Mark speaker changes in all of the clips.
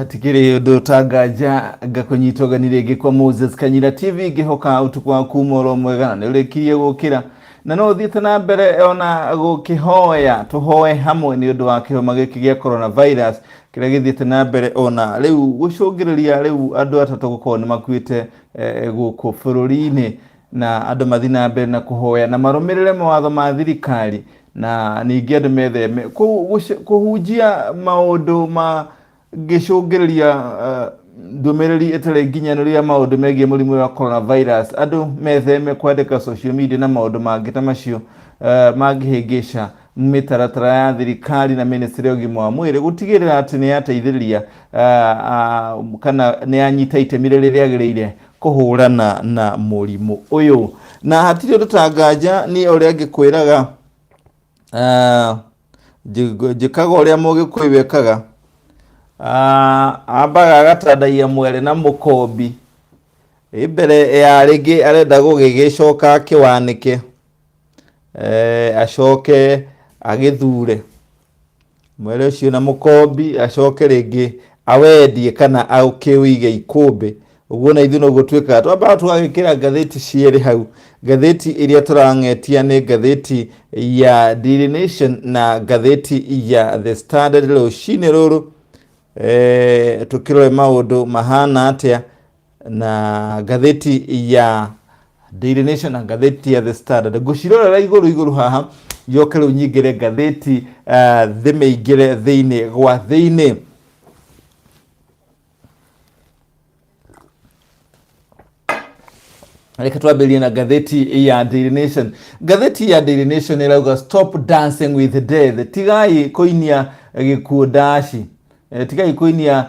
Speaker 1: tikiri dotangaja gakunyitoganire gikwa Moses Kanyira TV gihoka utukwa kumoro mwega ne urekiye gukira na no thiete na mbere ona gukihoya tuhoe hamwe ni undu wa kihoma giki gia coronavirus kira githiete na mbere ona riu gucungiriria riu andu atatu gukorwo ni makuite guku bururi-ini na andu mathina mbere na kuhoya na marumirire mawatho ma thirikari na ningi andu metheme kuhunjia maundu ma gicungiriria ndumiriri itare nginyaniria maundu megie murimu wa coronavirus andu metheme kwandika social media na maundu mangi ta macio magihingisha mitaratara ya thirikari na ministry ya ugima wa mwiri gutigirira ati ni yateithiriria kana ni anyita itemi riria riagiriire kuhurana na murimu uyu na hatiri tutangaja ni uria ngikwiraga jikaga uria mugikwibekaga ambaga agatandagia mwere na mukombi ibere ya rigi arenda gugigicoka kiwanike acoke agithure mwere ucio na mukombi acoke rigi awendie kana aukiwige ikumbi uguo na ithu no gutwika twamba twagikira gatheti cieri hau gatheti iria turangetia ni gatheti ya Daily Nation na gatheti ya The Standard rucini ruru tukirore maundu mahana atia na gatheti ya Daily Nation na gatheti ya The Standard gucirorera iguru haha yoke riu nyingire gatheti thimeingire thiini gwa thiini reka twambirie na gatheti ya Daily Nation. Gatheti ya Daily Nation irauga stop dancing with death, tigai koinia Gikuu dashi, tigai koinia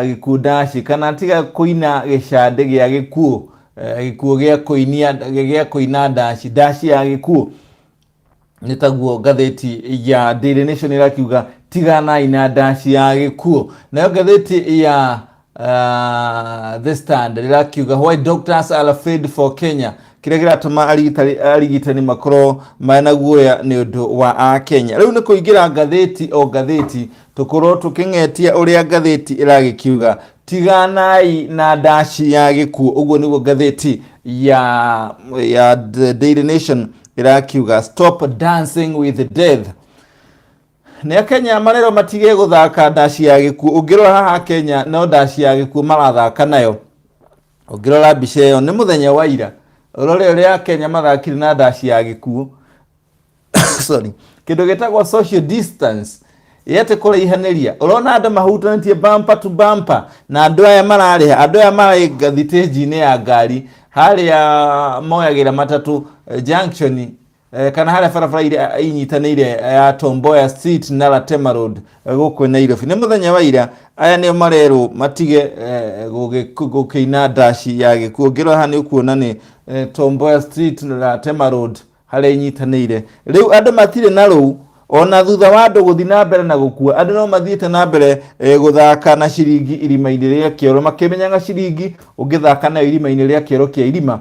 Speaker 1: Gikuu dashi kana tiga koina gicande gia Gikuu, Gikuu gia koina dashi ya Gikuu nitaguo gatheti ya Daily Nation irakiuga tigana ina dashi ya Gikuu. Nayo gatheti ya The Standard irakiuga why doctors are afraid for Kenya, kire giratuma arigitani makoro maena guoya ni undu wa a Kenya. Riu ni kuingira gatheti o gatheti tukorwo tukingetia uria gatheti iragikiuga tiganai na dashi ya Gikuu. Uguo niguo gatheti ya The Daily Nation irakiuga stop dancing with death. Ni Kenya marero matige guthaka dashi ya Gikuu. Ungirora haha Kenya no dashi ya Gikuu marathaka nayo. Ungirora mbica iyo ni muthenya wa ira urore uria Kenya mathakire na dashi ya Gikuu sorry kindu gitagwo social distance yete kuraihanĩria. Urona andu mahutanĩtie bumper to bumper na andu aya marariha, andu aya marĩ thitĩnji-inĩ ya ngari harĩa moyagira matatu junction kana harĩa barabara iria inyitanĩire ya Tom Mboya Street na Latema Road gũkũ Nairobi. Nĩ mũthenya wa ira aya nĩo marerwo matige gũkĩina dashi ya Gikuu. Ngĩrora haha nĩ ũkuona nĩ Tom Mboya Street na Latema Road harĩa inyitanĩire. Rĩu andũ matirĩ na rũu ona thutha wa andũ gũthiĩ na mbere na gũkua, andũ no mathiĩte na mbere gũthaka na ciringi irima-inĩ rĩa kĩoro, makĩmenyaga ciringi ũngĩthaka nayo irima-inĩ rĩa kĩoro kĩa irima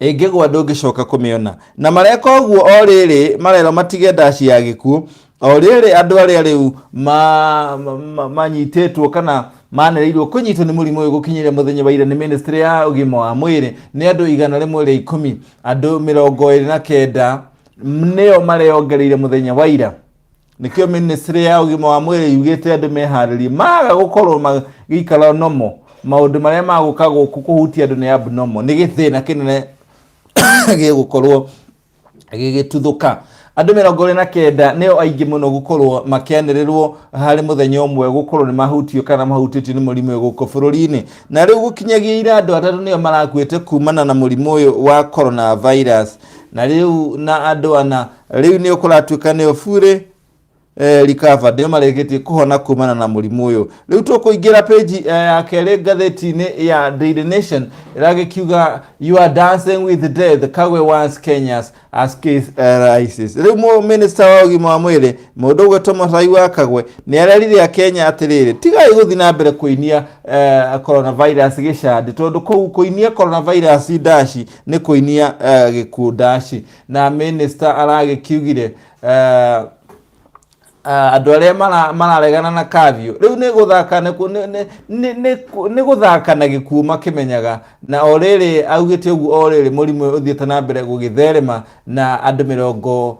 Speaker 1: ingĩgwa ndũngĩcoka kũmĩona. Na mareka ũguo o rĩrĩ marero matige dashi ya Gikuu o rĩrĩ andũ arĩa rĩu manyitĩtwo kana manereirwo kũnyitwo nĩ mũrimũ ũyũ gũkinyĩria mũthenya wa ira nĩ ministry ya ugima wa mwĩrĩ nĩ andũ 110, andũ 29 nĩo mareyongereire mũthenya wa ira. Nĩkĩo ministry ya ugima wa mwĩrĩ yugĩte andũ meharĩrie maga gũkorwo magĩikara nomo, maũndũ marĩa magũka gũkũ kũhutia andũ nĩ abnormal, nĩ gĩthĩna kĩnene gĩgũkorwo gĩgĩtuthũka. Andũ 29 nĩo aingĩ mũno gũkorwo makĩanĩrĩrwo harĩ mũthenya ũmwe gũkorwo nĩ mahutio kana mahutĩtio nĩ mũrimũ ũyũ gũkũ bũrũri-inĩ. Na rĩu gũkinyagia ira andũ atatũ nĩo marakuĩte kumana na mũrimũ ũyũ wa coronavirus. Na rĩu na andũ ana rĩu nĩ ũkũratuĩka nĩo bure recover ndio marĩkĩtie kuhona kumana na mũrimũ ũyũ. Rĩu tũkũingĩra page ya kerĩ gatheti-inĩ ya Daily Nation ĩragĩkiuga you are dancing with death, Kagwe wants Kenyans as case rises. Rĩu minister wa ugima wa mwĩrĩ mũndũ ũgwĩtwo Mũtai wa Kagwe nĩ arerire a Kenya atĩrĩrĩ tigai gũthiĩ na mbere kũinia coronavirus gĩcandi tondũ kũinia coronavirus dashi nĩ kũinia Gikuu dashi. Na minister aragĩkiugire andu aria mararegana na kavio riu ni guthaka ni guthaka na Gikuu makimenyaga na oriri augite uguo oriri murimu uthiete na mbere gugitherema na andu 29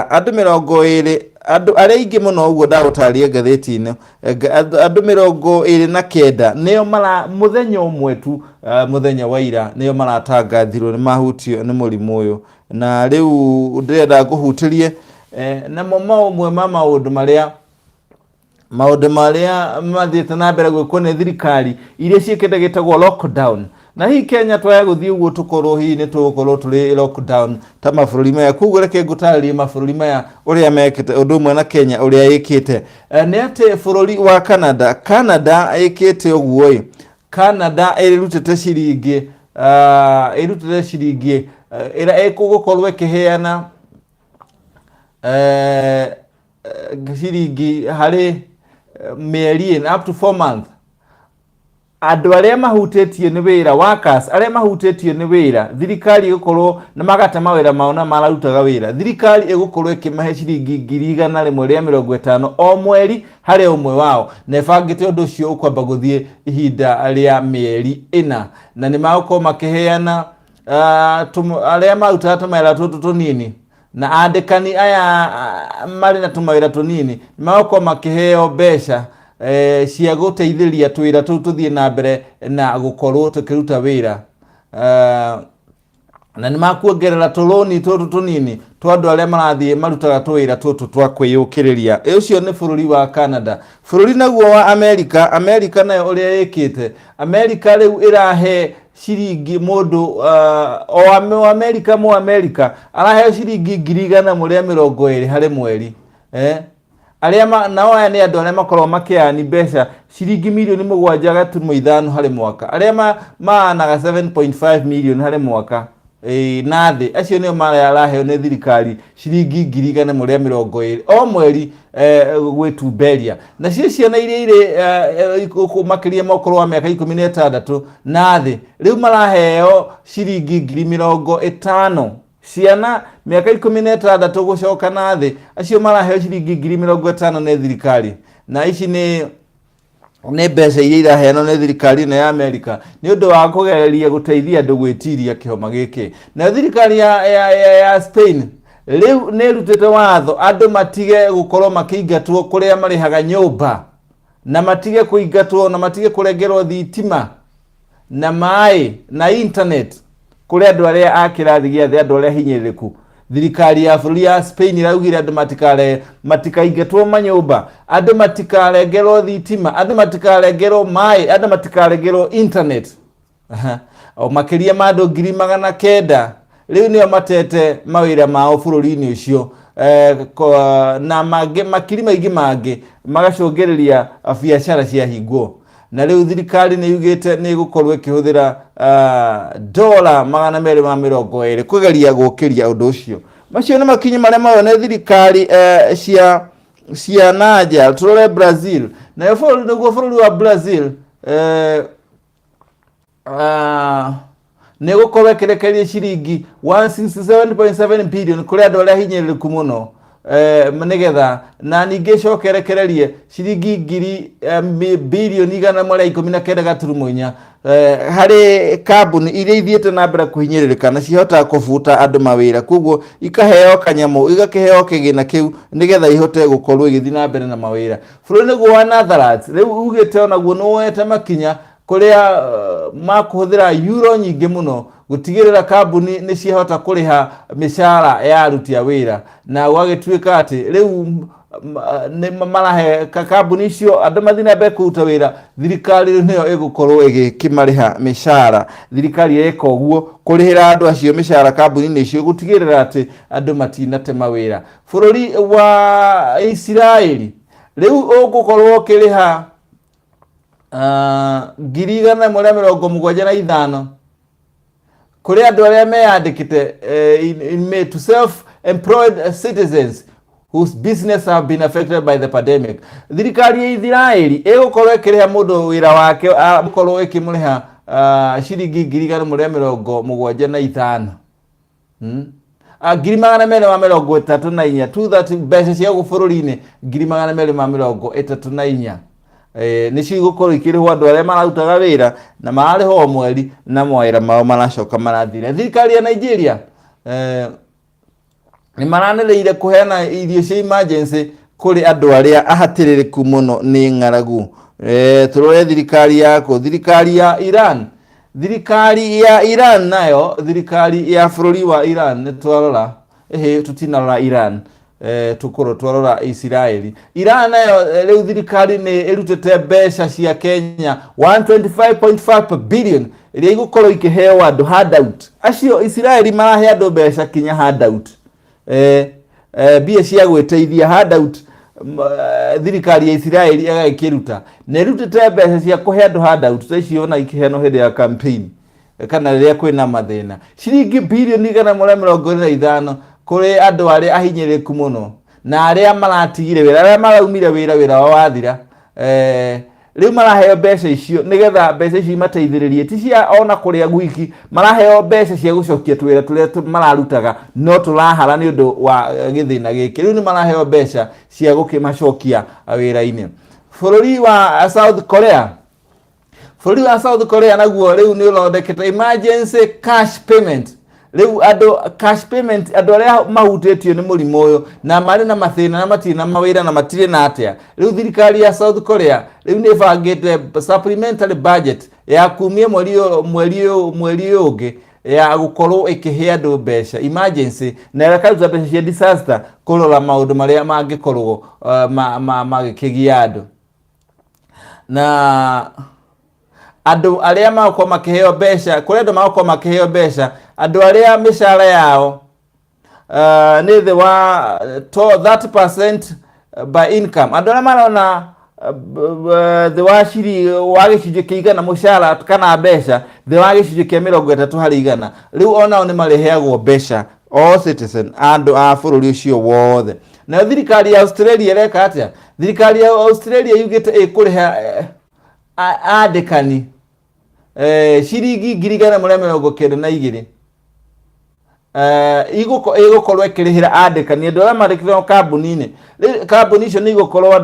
Speaker 1: andu 20 andu aria ingi muno uguo ndagutaria ngatheti-ini andu 29 nio mara muthenya umwe tu muthenya wa ira nio maratangathirwo ni mahutio ni murimu uyu na riu ndirenda nguhutirie na maumwe ma maundu maria mathiete na mbere gwikwo ni thirikari iria ciikite gitagwo lockdown na hii Kenya twaya guthii uguo tukorwo hii ni tukorwo tuli lockdown ta mabururi maya kuguo reke ngutaririe mabururi maya uria mekite undu umwe na Kenya uria yikite ni ati bururi wa Canada yikite uguo Canada irutite ciringi ira ikugukorwo ikiheana ciringi hari mieri up to 4 months andu aria mahutĩtio nĩ wĩra workers aria mahutĩtio nĩ wĩra thirikari ĩgũkorwo na magate mawĩra mao na mararutaga wĩra thirikari ĩgũkorwo ĩkĩmahe ciringi 150 o mweri harĩ ũmwe wao na ĩbangĩte ũndũ ũcio ũkwamba gũthiĩ ihinda rĩa mĩeri 4 na nĩ magũkorwo makĩheana aria marutaga tũmawĩra tũtũ tũnini na andĩkani aya marĩ na tũmawĩra tũnini magũkorwo makĩheo mbeca cia guteithĩria twĩra tũu tũthiĩ na mbere na gũkorwo tũkĩruta wĩra na nĩ makuongerera tũrũni tũtũ tũnini twa andũ arĩa marathiĩ marutaga twĩra tũtũ twa kwĩyũkĩrĩria ũcio nĩ bũrũri wa Canada. Bũrũri naguo wa America nayo ũrĩa ĩkĩte America rĩu ĩrahe ciringi mũndũ o America arahe ciringi 120 harĩ mweri aria nao aya ni andu aria makorwo makiani mbeca ciringi mirioni 7.5 harĩ mwaka aria maanaga 7.5 million harĩ mwaka na thĩ acio nĩo maraheo nĩ thirikari ciringi 120 o mweri gwĩtumberia na ciana iria irĩ makĩria makorwo wa mĩaka 16 na thĩ rĩu maraheo ciringi 50,000 ciana miaka 16 gucoka na thĩ acio maraheo ciringi 50,000 nĩ thirikari na ici nĩ mbeca iria iraheanwo nĩ thirikari ya America nĩ ũndũ wa kũgereria gũteithia andũ gwĩtiria kĩhoma gĩkĩ na thirikari ya Spain rĩu nĩ ĩrutĩte watho andũ matige gũkorwo makĩingatwo kũrĩa marĩhaga nyũmba na matige kũingatwo na matige kũrengerwo thitima na maĩ na internet kuri andu aria a kirathi gĩa thĩ andu aria hinyĩrĩrĩku thirikari ya bũrũri ya Spain iraugire andu matikaingatwo manyũmba andu matikarengerwo thitima andu matikarengerwo maĩ andu matikarengerwo internet o makĩria ma andũ 900 rĩu nĩo matete mawĩra mao bũrũri-inĩ ũcio na makiri maingĩ mangĩ magacũngĩrĩria biacara ciahingwo na rĩu thirikari nĩ yugĩte nĩ ĩgũkorwo ĩkĩhũthĩra $220 kũgeria gũkĩria ũndũ ũcio. Macio nĩ makinyi marĩa mayo nĩ thirikari cia nanja. Tũrore Brazil nayo nĩguo bũrũri wa Brazil nĩ gũkorwo ĩkĩrekeria ciringi 167.7 billion kũrĩ andũ arĩa hinyĩrĩrĩku mũno nigetha na ningĩ cokerekererie ciringi bilioni 119 harĩ kambuni iria ithiĩte na mbere kũhinyĩrĩrĩka na cihotaga kũbuta andũ mawĩra koguo ikaheo kanyamũ igakĩheo kĩgĩna kĩu nigetha ihote gũkorwo igĩthiĩ na mbere na mawĩra. Bũrũri wa Netherlands rĩu ugĩte onaguo nĩwoete makinya kũrĩa makũhũthĩra euro nyingĩ mũno gutigĩrĩra kambuni nĩ ciahota kũrĩha mĩcara ya aruti a wĩra na gwagĩtuĩka atĩ rĩu nĩ marahe kambuni icio andũ mathiĩ na mbere kũruta wĩra thirikari nĩyo ĩgũkorwo ĩgĩkĩmarĩha mĩcara. Thirikari ĩka ũguo kũrĩhĩra andũ acio mĩcara kambuni-inĩ icio gutigĩrĩra atĩ andũ matinate mawĩra. Bũrũri wa Israeli rĩu ũgũkorwo ũkĩrĩha 175,000 kuri andu aria meyandikite to self-employed citizens whose business have been affected by the pandemic. Thirikari ya Israeli ĩgũkorwo ĩkĩrĩha mũndũ wĩra wake akorwo ĩkĩmũrĩha ciringi 175,000 234 230 mbeca cia gũbũrũri-inĩ 234 nĩ cigũkorwo ikĩrĩhwo andũ arĩa mararutaga wĩra na mararĩhwo o mweri na mawĩra mao maracoka marathira. Thirikari ya Nigeria nĩ maranĩrĩire kũheana irio cia emergency kũrĩ andũ arĩa ahatĩrĩrĩku mũno nĩ ng'aragu. Tũrore thirikari yako. Thirikari ya Iran, nayo thirikari ya bũrũri wa Iran nĩ twarora tutinarora Iran tukorwo twarora Israeli. Iran nayo rĩu thirikari nĩ ĩrutĩte mbeca cia Kenya 125.5 billion iria igũkorwo ikĩheo andũ handout. Acio Israeli marahe andũ mbeca kinya handout, mbia cia gwĩteithia handout. Thirikari ya Israeli ĩgakĩruta nĩ ĩrutĩte mbeca cia kũhe andũ handout ta icio na ikĩheanwo hĩndĩ ya campaign kana rĩrĩa kwĩna mathĩna, ciringi birioni 125 kũrĩ andũ arĩa ahinyĩrĩku mũno na arĩa maratigire wĩra, arĩa maraumire wĩra wao wathira. Rĩu maraheo mbeca icio nĩgetha mbeca icio imateithĩrĩrie, ti cia ona kũrĩa gwiki, maraheo mbeca cia gũcokia twĩra tũrĩa mararutaga no tũrahara nĩ ũndũ wa gĩthĩna gĩkĩ. Rĩu nĩ maraheo mbeca cia gũkĩmacokia wĩra-inĩ. Bũrũri wa South Korea naguo rĩu nĩ ũthondekete emergency cash payment. Rĩu cash payment andũ arĩa mahutĩtio nĩ mũrimũ ũyũ na marĩ na mathĩna na matirĩ na mawĩra na matirĩ na atĩa. Rĩu thirikari ya South Korea rĩu nĩ ĩbangĩte supplementary budget ya kumia mweri ũngĩ ya gũkorwo ĩkĩhe andũ mbeca emergency na ĩkaruta mbeca cia disaster kũrora maũndũ marĩa mangĩkorwo magĩkĩgia andũ. Na andũ arĩa magokorwo makĩheo mbeca, kũrĩ andũ magokorwo makĩheo mbeca, andũ arĩa mĩcara yao nĩ thĩ wa 30% by income, andũ arĩa marona thĩ wa gĩcunjĩ kĩa igana mũcara kana mbeca thĩ wa gĩcunjĩ kĩa 30 harĩ igana, rĩu onao nĩ mareheagwo mbeca all citizen, andũ a bũrũri ũcio wothe. Na thirikari ya Australia ĩreka atĩa? Thirikari ya Australia yugĩte ĩkũrĩha andĩkani ciringi 192 igũkorwo ĩkĩrĩhĩra andĩkani andũ arĩa mandĩkĩtwo kambuni-inĩ. Kambuni icio nĩ igũkorwo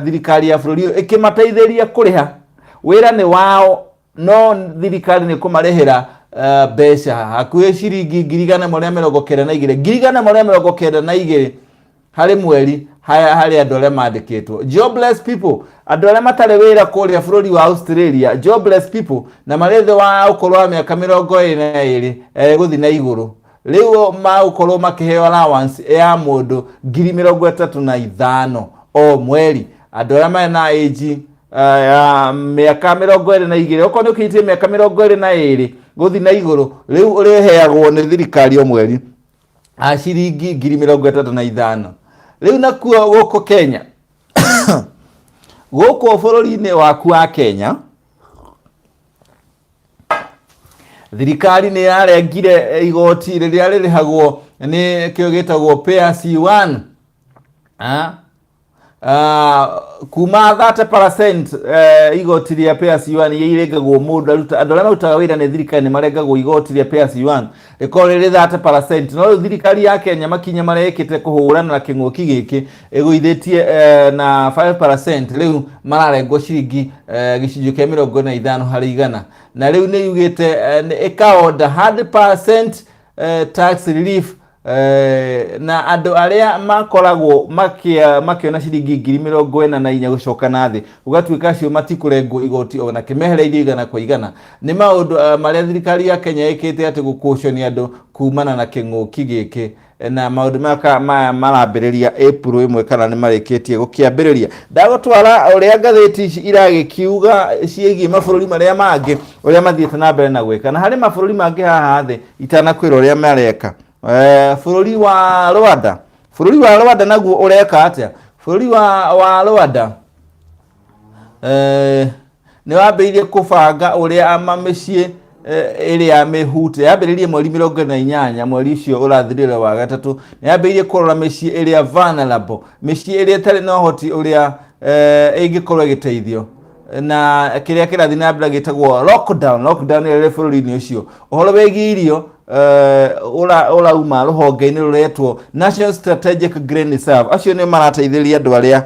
Speaker 1: thirikari ya bũrũri ũyũ ĩkĩmateithĩria kũrĩha, wĩra nĩ wao no thirikari nĩ kũmarĩhĩra mbeca hakuhĩ ciringi 192 harĩ mweri harĩ andũ arĩa mandĩkĩtwo. Jobless people, andũ arĩa matarĩ wĩra kũrĩa bũrũri wa Australia, jobless people na marĩ thĩ wa ũkũrũ wa mĩaka 22 gũthiĩ na igũrũ, rĩu magũkorwo makĩheo allowance ya mũndũ 35,000 o mweri. Andũ arĩa marĩ na age ya mĩaka 22, okorwo nĩ ũkinyĩtie mĩaka 22 gũthiĩ na igũrũ, rĩu ũrĩheagwo nĩ thirikari o mweri ciringi 35,000. Rĩu nakuo gũkũ Kenya gũkũ bũrũri-inĩ waku wa Kenya, thirikari nĩ yarengire igoti rĩrĩa rĩrĩhagwo nĩ kĩo gĩtagwo PSC1 kuma 30% igoti rĩa PSC1 irengagwo mũndũ andũ arĩa marutaga wĩra nĩ thirikari nĩ marengagwo igoti rĩa PSC1 rĩkorwo rĩrĩ 30%. No rĩu thirikari ya Kenya makinya marĩa ĩkĩte kũhũrana na kĩng'ũki gĩkĩ ĩgũithĩtie na 5%, rĩu mararengwo ciringi gĩcunjĩ kĩa 45 harĩ igana. Na rĩu nĩ yugĩte ĩkaorder 100% tax relief na andũ arĩa makoragwo makĩona ciringi 44,000 gũcoka na thĩ, ũgatuĩka acio matikũrengwo igoti ona kĩmehereirio igana kwa igana. Nĩ maũndũ marĩa thirikari ya Kenya ĩkĩte atĩ gũkũcania andũ kumana na kĩng'ũki gĩkĩ, na maũndũ maya marambĩrĩria April 1 kana nĩ marĩkĩtie gũkĩambĩrĩria. Ndagũtwara ũrĩa ngathĩti ici iragĩkiuga ciĩgiĩ mabũrũri marĩa mangĩ ũrĩa mathiĩte na mbere na gwĩka, na harĩ mabũrũri mangĩ haha thĩ itanakwĩra ũrĩa mareka. Bũrũri wa Rwanda naguo ũreka atĩa? Bũrũri wa Rwanda nĩ wambĩrĩirie kũbanga ũrĩa mĩciĩ ĩrĩa mĩhute, yambĩrĩirie mweri 28 mweri ũcio ũrathirĩra wa gatatũ, nĩ yambĩrĩirie kũrora mĩciĩ ĩrĩa vulnerable, mĩciĩ ĩrĩa ĩtarĩ na ũhoti ũrĩa ĩngĩkorwo ĩgĩteithio, na kĩrĩa kĩrathiĩ na mbere gĩtagwo lockdown ĩrĩ bũrũri-inĩ ũcio. Ũhoro wĩgiĩ irio ula uma ruhonge-inĩ ruretwo National Strategic Grain Reserve. Acio nĩ marateithĩrĩria andũ arĩa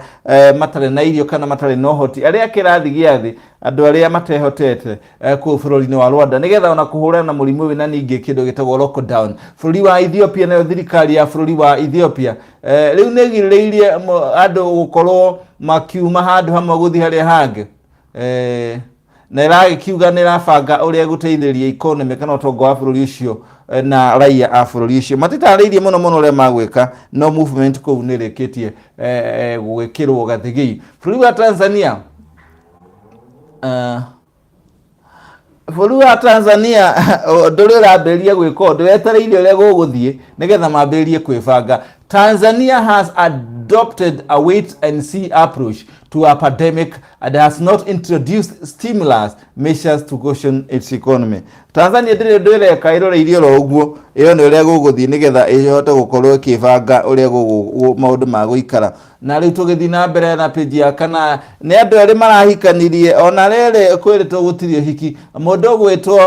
Speaker 1: matarĩ na irio kana matarĩ na ũhoti, arĩa kĩrathi gĩa thĩ, andũ arĩa matehotete kũu bũrũri-inĩ wa Rwanda, nĩgetha ona kũhũrana na mũrimũ wĩna ningĩ kĩndũ gĩtagwo lockdown. Bũrũri wa Ethiopia, nayo thirikari ya bũrũri wa Ethiopia rĩu nĩ ĩgirĩrĩirie andũ gũkorwo makiuma handũ hamwe gũthiĩ harĩa hangĩ, na ĩrakiuga nĩ ĩrabanga ũrĩa gũteithĩrĩria economy kana ũtonga wa bũrũri ũcio na raia a bũrũri ũcio. Matitarĩirie mũno ũrĩa magwĩka, no movement kũu nĩ ĩrĩkĩtie gwĩkĩrwo gathigĩ. Bũrũri wa Tanzania, bũrũri wa Tanzania ndũrĩ ũrambĩrĩria gwĩka ũndũ, wetereire ũrĩa gũgũthiĩ nĩgetha mambĩrĩrie kwĩbanga. Tanzania has adopted a wait and see approach to a pandemic and has not introduced stimulus measures to cushion its economy. Tanzania ndĩreka ĩroreirie ro ũguo ĩone ũrĩa gũgũthiĩ nĩgetha ĩhote gũkorwo ĩkĩbanga ũrĩa maũndũ magũikara. Na rĩu tũgĩthiĩ na mbere na page ya kana, nĩ andũ erĩ marahikanirie, ona rĩrĩ kwĩrĩtwo gũtirĩ hiki. Mũndũ ũgwĩtwo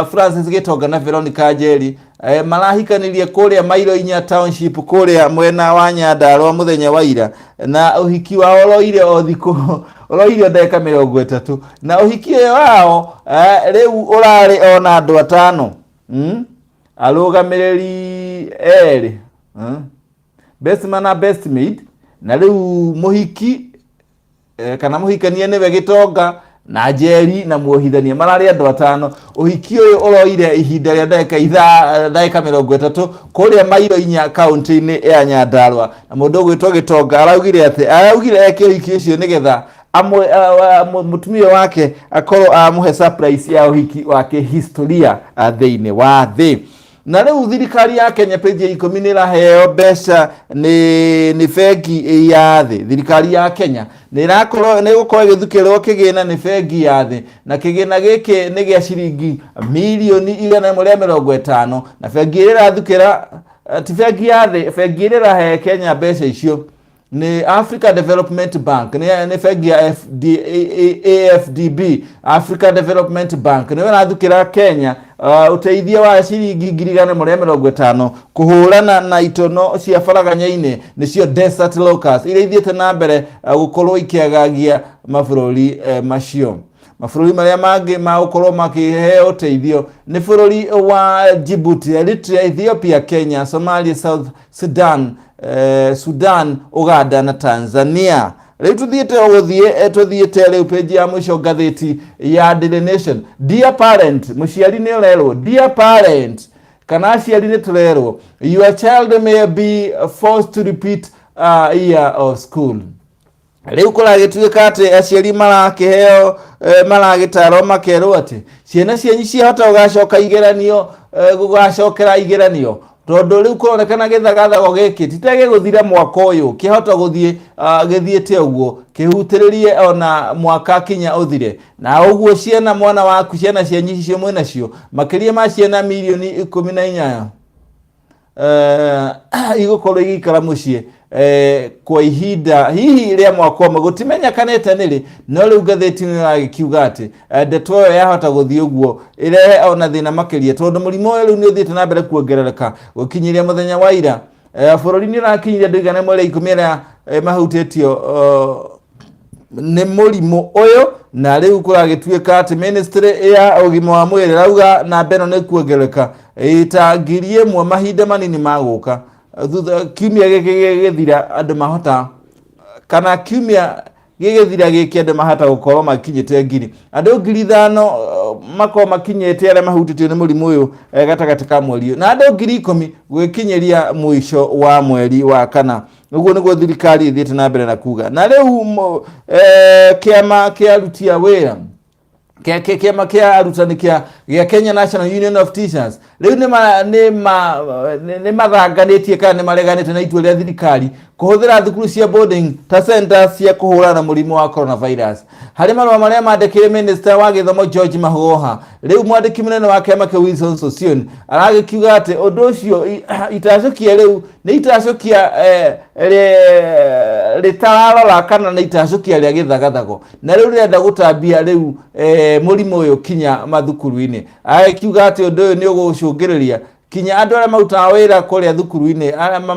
Speaker 1: Francis Gitonga na Veronica Njeri marahikanirie kũrĩa Mairo Inya Township kũrĩa mwena wa Nyandarua mũthenya wa ira, na ũhiki wao ũroire o thikũ ũroire ndagĩka 30, na ũhiki ũyũ wao rĩu ũrarĩ ona andũ 5 arũgamĩrĩri erĩ, best man na best maid, na rĩu mũhiki kana mũhikania nĩwe Gitonga na Njeri na muohithania mararĩ andũ 5. Ũhiki ũyũ ũroire ihinda rĩa ndagĩka 30 kũrĩa Mairo Inya kaunti-inĩ ya Nyandarua, na mũndũ ũgwĩtwo Gitonga araugire eke ũhiki ũcio nĩgetha mutumia wake akorwo amuhe surprise ya ũhiki wake historia thĩinĩ wa thĩ. Na rĩu thirikari ya Kenya page 10 nĩ ĩraheo mbeca nĩ bengi ya thĩ. Thirikari ya Kenya nĩ gũkorwo ĩgĩthukĩrwo kĩgĩna nĩ bengi ya thĩ, na kĩgĩna gĩkĩ nĩ gĩa ciringi mirioni 150, na bengi ĩrĩa ĩrathukĩra ti bengi ya thĩ, bengi ĩrĩa ĩrahe Kenya mbeca icio ni Africa Development Bank, ni bengi ya AFDB, Africa Development Bank, ni ĩrathukĩra Kenya uteithia wa ciringi 150 kuhurana na itono cia faraganya-inĩ nĩcio desert locusts iria ithiĩte na mbere gũkorwo ikĩagagia mabũrũri macio. Mabũrũri marĩa mangĩ ma gũkorwo makĩheo ũteithio nĩ bũrũri wa Djibouti, Eritrea, Ethiopia, Kenya, Somalia, South Sudan, Sudan, Uganda na Tanzania. Rĩu tuthiĩte rĩu page ya mũico ngathĩti ya Daily Nation. Dear parent, mũciari nĩ ũrerwo, dear parent, kana aciari nĩ tũrerwo, your child may be forced to repeat a year of school. Rĩu kũragĩtuĩka atĩ aciari marakĩheo maragĩtarwo makerwo atĩ ciana cianyu ciahota gũgacoka igeranio, gũgacokera igeranio, tondũ rĩu kũronekana gĩthagathago gĩkĩ titegũthira mwaka ũyũ kĩhota gũthiĩ gĩthiĩte ũguo kĩhutĩrĩrie ona mwaka kinya ũthire. Na ũguo ciana mwana waku ciana cianyu icio mwĩ nacio makĩria ma ciana mirioni 18 igũkorwo igĩikara mũciĩ kwa ihinda hihi rĩa mwaka ũmwe gũtimenyekanĩte nĩrĩ, no rĩu ngathĩti-inĩ ĩrakiuga atĩ ndeto ĩyo yahota gũthiĩ ũguo ĩrehe ona thĩna makĩria, tondũ mũrimũ ũyũ rĩu nĩ ũthiĩte na mbere kuongerereka. Gũkinyĩria mũthenya wa ira bũrũri-inĩ ũrakinyĩria andũ 110 arĩa mahutĩtio nĩ mũrimũ ũyũ, na rĩu kũragĩtuĩka atĩ ministry ya ũgima wa mwĩrĩ rauga na mbeno nĩ kuongerereka ta 1,000 mahinda manini magũka kiumia gĩgĩthira andũ mahota, kana kiumia gĩgĩthira gĩkĩ andũ mahota gũkorwo makinyĩte 1,000, andũ 5,000 makorwo makinyĩte arĩa mahutĩtio nĩ mũrimũ ũyũ gatagatĩ ka mweri, na andũ 10,000 gwĩkinyĩria mũico wa mweri wa kana. Ũguo nĩguo thirikari ĩthiĩte na mbere na kuga. Na rĩu kĩama kĩa aruti a wĩra kĩama kĩa arutani kĩa Kenya National Union of Teachers rĩu nĩ mathanganĩtie kana nĩ mareganĩte na itua rĩa thirikari kũhũthĩra thukuru cia boarding ta centers cia kũhũrana na mũrimũ wa coronavirus. hari marwa maria mandikire minister wa githomo George Mahoha riu mwandiki munene wa kiama kia Wilson Sossion aragikiuga ati undu ucio itacokia riu ni itacokia ritararora kana ni itacokia ria githagathago na riu rirenda gutambia riu murimu uyu kinya mathukuru-ini akiuga ati undu uyu ni ugucungiriria kinya andu aria marutaga wira kuria thukuru-ini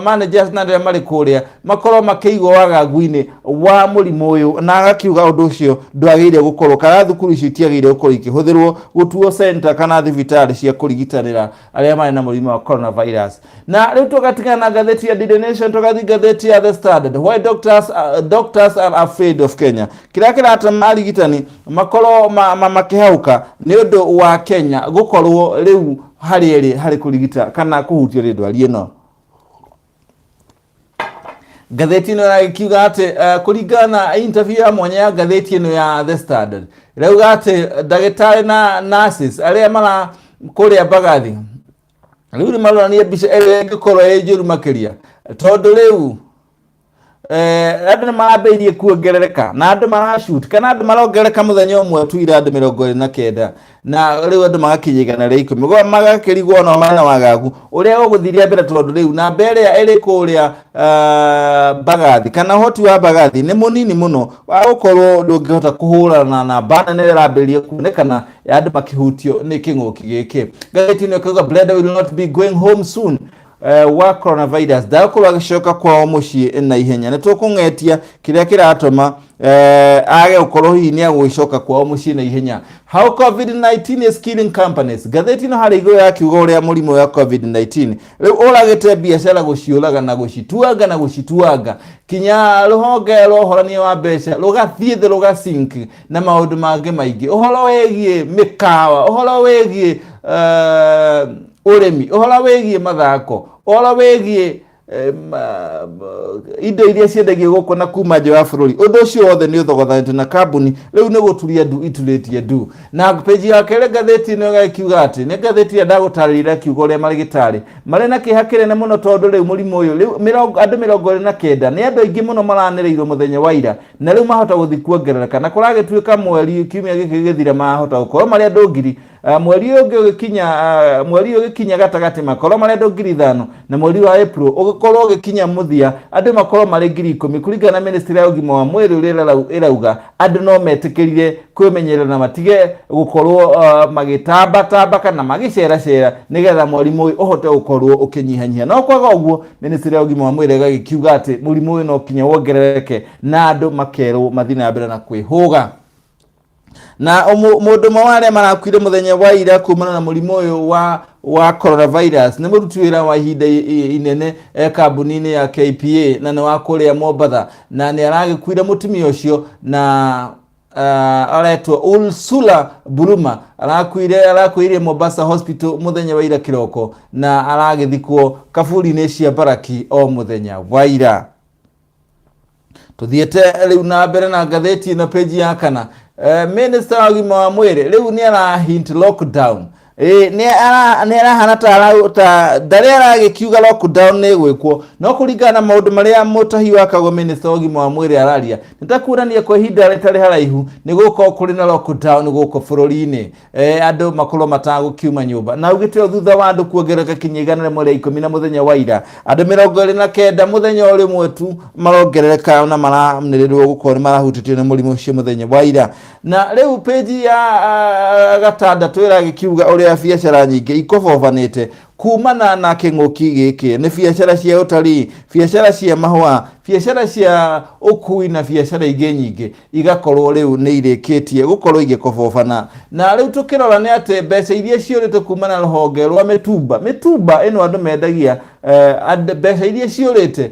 Speaker 1: managers na aria mari kuria makorwo makiigwo wagagu-ini wa murimu uyu na agakiuga undu ucio ndwagire gukorwo kana thukuru icio itiagire gukorwo ikihuthirwo gutuo center kana thibitari cia kurigitanira aria mari na murimu wa coronavirus. Na riu tugatigana na gatheti ya The Nation tugathi gatheti ya The Standard. Why doctors are afraid of Kenya. Kira kiratama arigitani makorwo makihauka ni undu wa Kenya gukorwo riu hari kurigita kana kuhutio ri ndwari ino. Gatheti ino rakiuga ati kuringana interview ya mwanya ya gatheti ino ya The Standard rauga ati dagitari na nurses aria mara kuria Bagathi riu ni marorania mbica ere ngikorwo njuru makiria tondu riu andu ni marambĩrĩirie kuongerereka na andu marashoot kana andu marongerereka muthenya umwe tu ira andu 29 na riu andu magakinyigana ria 10 go magakirigwo no mara wagagu uria uguthiria mbere tondu riu na mbere ya iri kuria Bagathi kana hoti wa Bagathi ni munini muno wa gukorwo ndungihota kuhurana na bana ne rambĩrĩirie kuonekana andu makihutio ni king'uki giki. Gatheti ni kuga Brenda will not be going home soon wa coronavirus ndakorwo agicoka kwao mucii na ihenya ni tukung'etia kiria kiratuma age ukorwo hihi ni agwicoka kwao mucii na ihenya. How COVID-19 is killing companies. Gatheti no hari iguru ya kiugo uria murimu wa COVID-19 riu uragite biashara guciuraga na gucituanga kinya ruhonge rohorania wa mbeca rugathie the rugasink na maundu mangi maingi uhoro wegie mikawa uhoro wegie uremi uhoro wegie mathako uhoro wegie indo iria ciendagio guku na kuma nja wa bururi undu ucio wothe ni uthogothanĩtio na kambuni riu ni guturia ndu ituritie ndu. Na page ya kere gatheti no gakiuga ati ni gatheti ya ndagutarĩria kiugo ria marigitari mari na kihakire na muno tondu riu murimu uyu riu andu 29 ni andu aingi muno maranĩrĩirwo muthenya wa ira na riu mahota guthi kuongerereka na kuragituika mweri kiumia giki githira mahota gukorwo mari andu ngiri mweri ugikinya gatagati makorwo mari andu ngiri 5 na mweri wa April ugikorwo ugikinya muthia andu makorwo mari ngiri 10 kuringana na ministry ya ugima wa mwiri uria irauga andu no metikirire kwimenyerera na matige gukorwo magitamba kana magicera nigetha murimu uyu uhote gukorwo ukinyihanyihia. No kwaga uguo ministry ya ugima wa mwiri gagikiuga ati murimu uyu no kinya wongerereke na andu makerwo mathina ya mbere na kwihuga. Na mundu mawale marakwire muthenya wa ira kumana na murimu uyu wa coronavirus ni muruti wira wa ihinda inene kambuni-ini ya KPA na ni wa kuria Mombatha na ni aragikwire mutumia ucio na aretwo Ursula Buruma arakwire Mombasa Hospital muthenya wa ira kiroko na aragithikwo kaburi-ini cia Baraki o muthenya wa ira. Tuthiete riu na mbere na gatheti na page ya kana minister wa ugima wa mwiri riu ni ara hint lockdown ni arahana ta ndari aragikiuga lockdown ni gwikwo no kuringana na maundu maria mutahi wa kago minister wa ugima wa mwiri araria nitakurania kwa ihinda ritari haraihu ni gukorwo kuri na lockdown guko bururi-ini andu makorwo matagukiuma nyumba na ugite thutha wa andu kuongereka kinyigana rimwe ria 10 na muthenya wa ira andu 29 muthenya urimwe tu marongerereka na maranĩrĩrwo gukorwo marahutĩtio nĩ mũrimũ ũcio muthenya wa ira. Na riu page ya gatandatu iragikiuga uria biacara nyingi ikobobanite kumana na king'uki giki ni biacara cia utari, biacara cia mahua, biacara cia ukui na biacara ingi nyingi igakorwo riu ni irikitie gukorwo igikobobana. Na riu tukirora ni ati mbeca iria ciurite kumana na ruhonge rwa mitumba ino andu mendagia mbeca iria ciurite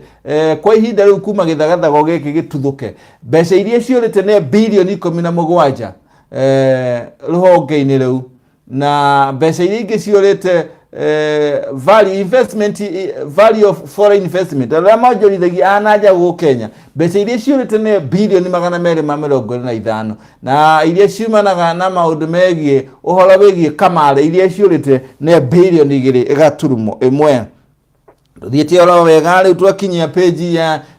Speaker 1: kwa ihinda riu kuma githagathago giki gituthuke mbeca iria ciurite ni bilioni 17 ruhonge-ini riu na mbeca iria ingi ciurite value of foreign investment ala majorithagia anaja go Kenya mbeca iria ciurite ni bilioni 225 na iria ciumanaga na maundu megie uhoro wegie kamare iria ciurite ni bilioni 2.1. Thiete oro wega riu twakinyia page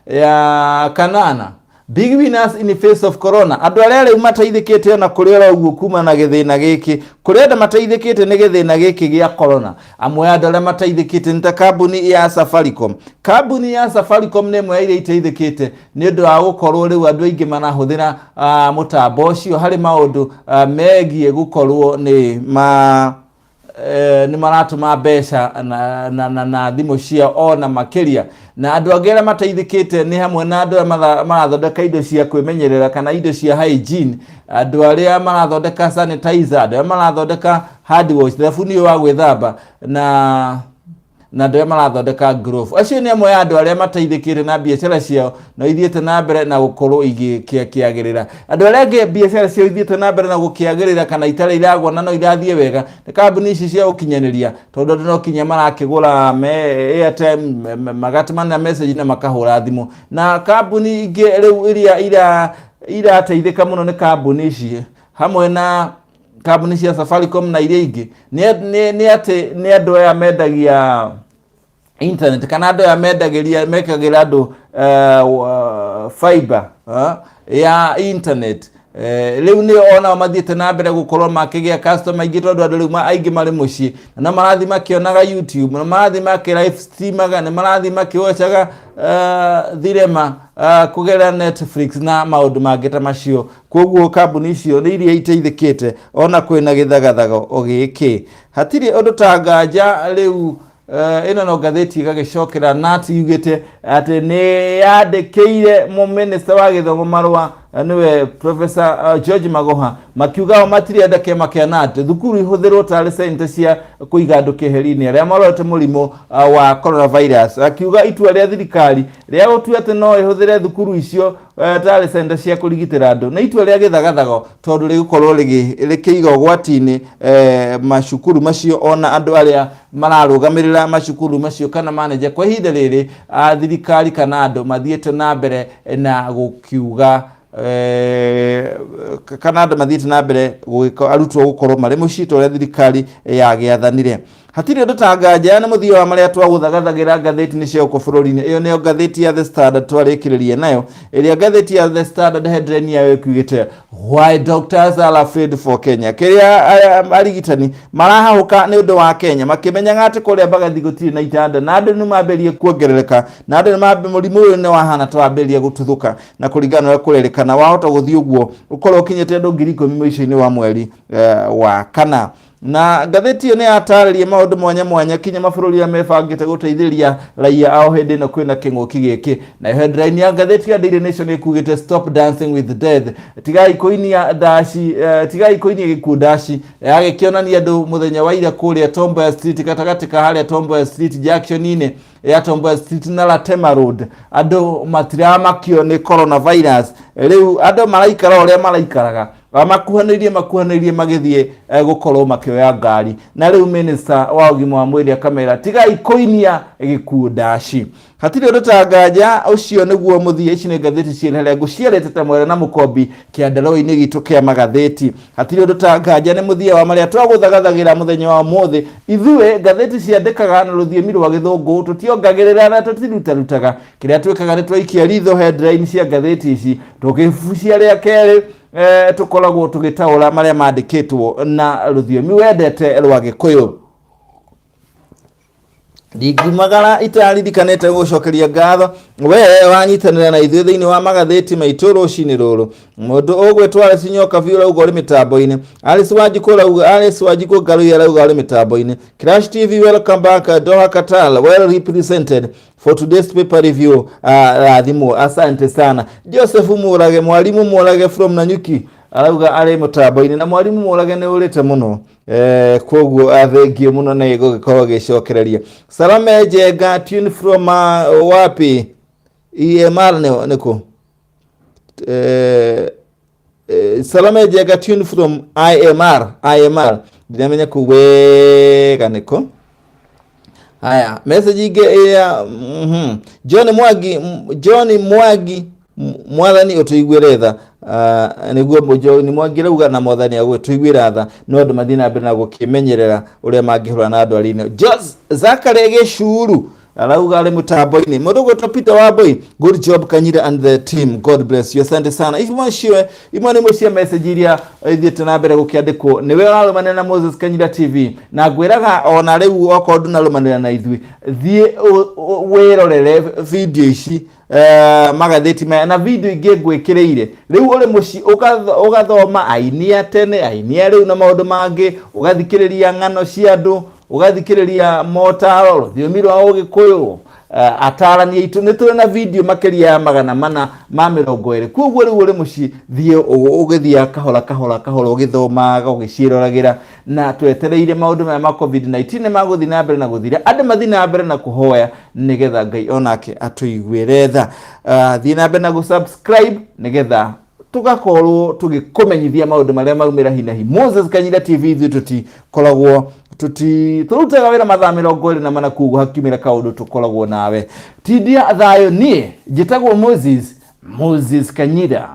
Speaker 1: ya kanana big winners in the face of corona. Andu aria riu mateithikite ona kuriora uguo kuma na githina giki kurienda mateithikite ni githina giki gia corona. Amwe andu aria mateithikite ni ta kambuni ya Safaricom. Kambuni ya Safaricom ni mwe iria iteithikite ni undu wa gukorwo riu andu aingi marahuthira mutambo ucio hari maundu megie gukorwo ni maratuma mbeca na thimu cia ona makiria na andu agera mateithikite ni hamwe na andu marathondeka indo cia kwimenyerera kana indo cia hygiene, andu aria marathondeka sanitizer, andu marathondeka hand wash, thabuni wa gwithamba na andu marathondeka glove. Acio ni amwe andu aria mateithikire na biashara ciao na ithiete na mbere na gukorwo igikiagirira. Andu aria biashara ciao ithiete na mbere na gukiagirira kana itare iragwa na no irathie wega ni kambuni ici cia ukinyaniria, tondu no kinya marakigura airtime magatuma na message na makahura thimu. Na kambuni ingi riu iria teithika muno ni kambuni ici hamwe na kambuni cia Safaricom na iria ingi ni andu aya mendagia internet kana andu aya mekagira andu fiber ya internet. Riu ni ona mathiete na mbere gukorwo makigia customer ingi tondu andu riu aingi mari mucii na marathi makionaga YouTube na marathi maki live streamaga na marathi makiwachaga thirema kugera Netflix na maundu mangita macio. Koguo kambuni icio ni iria iteithikite ona kwina githagathago ogiki hatiri undu tanganja riu ino no gatheti igagicokera nati yugite ati ni yandikire mu minister wa githomo marwa niwe Professor George Magoha makiuga matiri andake makianate thukuru ihuthirwo tari center cia kuiga andu keheri-ini aria marorete murimo wa coronavirus. Akiuga itua ria thirikari ria gutua ati no ihuthire thukuru icio tari center cia kurigitira andu na itua ria githagathago tondu rigukorwo rikiiga ugwati-ini macukuru macio ona andu aria mararugamirira macukuru macio kana manager. Kwa ihinda riri thirikari kana andu mathiete na mbere na gukiuga kana andu mathiete na mbere arutwo gukorwo mari mucito ria thirikari yagiathanire. Hatiri undu tanganja na muthio wa maria twaguthagathagira gatheti ni cia uko bururi-ini. Iyo ni gatheti ya The Standard twarikiririe nayo iria gatheti ya The Standard headline yayo ikugite why doctors are afraid for Kenya. Kiria arigitani marahahuka ni undu wa Kenya makimenyaga ati kuria bagathi gutiri na itanda na andu ni mamberie kuongerereka na andu ni mambe murimu uyu ni wahana twamberie gututhuka na kuringana na kurerekana wahota guthii uguo ukorwo kinyete andu 10,000 mwisho-ini wa mweri wa kana. Na gatheti ni ataririe maundu mwanya kinya mabururi ya mebangite guteithiria raia ao hindi no kwina kinguki giki. Na headline ya gatheti ya Daily Nation ikugite stop dancing with death. Tigai kuinia Gikuu dashi agikionania andu muthenya wa ira kuria Tomboya Street katagati ka haria Tomboya Street junction-ini ya Tomboya Street na Latema Road. Andu matira makio ni coronavirus. Riu andu maraikara uria maraikaraga makuhanairie magithie gukorwo makioya ngari. Na riu minister wa ugima wa mwiri akamera tigai kuinia Gikuu dashi. Hatiri undu tanganja ucio niguo muthie. Ici ni gatheti cienhere nguciarete ta mwere na mukombi kiandalo-ini gitu kia magatheti. Hatiri undu tanganja ni muthie wa maria twaguthagathagira muthenya wa muthi. Ithue gatheti ciandikaga na ruthiemi rwa githungu tutiongagirira na tutirutaga kiria twikaga ni twaikia ritho headline cia gatheti ici tukifucia ria keri tukoragwo tugitaura maria mandikitwo na ruthiemi wendete rwa Gikuyu. Ndigumagara itaririkanete gucokeria ngatho we wanyitanira na ithuĩ thĩinĩ wa magatheti maitũ rũcinĩ rũrũ. Mũndũ ũgwĩtwo Alice Nyoka biũ rauga ũrĩ mĩtambo-inĩ. Alice Wanjikũ Ngaruya rauga ũrĩ mĩtambo-inĩ. Crash TV, welcome back. Doha Qatar, well represented for today's paper review. Rathimu, asante sana. Joseph Murage, mwalimu Murage from Nanyuki arauga arĩ mĩtambo-inĩ na mwalimu Murage nĩ ũrĩte mũno. Koguo athengie muno na igugikorwo gicokereria. Salame Jega tune from wapi EMR niko Salame Jega tune from IMR ndamenya kuwega niko. Haya message ige ya John Mwagi mwathani utuigwiretha niguo John Mwagi rauga na mwathani agwe tuigwiratha no andu mathina mbere na gukimenyerera uria mangihura na andu arine. Jos Zakarege Shuru arauga ari mutambo-ini mudogo Peter Wambui. Good job Kanyira and the team, God bless you. Asante sana. Imwe ni mucia message iria ithiete na mbere gukiandikwo niwe urarumanira na Moses Kanyira TV na ngwiraga ona riu okordu narumanira na ithui thie wirorere video ici magatheti na video ingi ngwikireire riu uri muci ugathoma ainia tene ainia riu na maundu mangi ugathikiriria ng'ano cia andu ugathikiriria motaro thiomi rwa Gikuyu atarani itu nitwe na video makiria ya 420 kuguo riu uri muci thie ugithia kahora ugithomaga ugicirораgira na twetereire maundu ma COVID-19 maguthi na mbere na guthira andu mathi na mbere na kuhoya nigetha Ngai onake atuiguire tha thie na mbere na gusubscribe nigetha tugakorwo tugikumenyithia maundu maria maumira hinahi. Moses Kanyira TV tutikoragwo turutaga wira mathaa 24 kuguo hakimira kaundu tukoragwo nawe tindia thayo nie njitagwo Moses Kanyira.